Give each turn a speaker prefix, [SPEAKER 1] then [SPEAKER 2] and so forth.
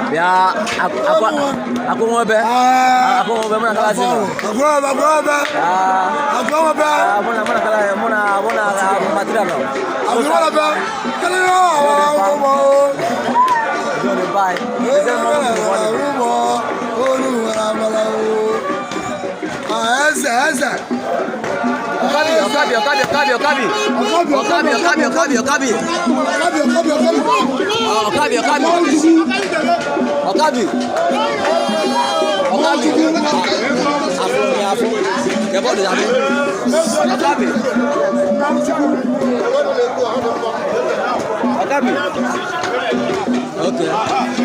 [SPEAKER 1] Ya, aku mau be mana kala sini. Aku mau be. Mana kala material. Aku mau be. Kalau mau. Jangan bye. Asa. Okabi. Okay.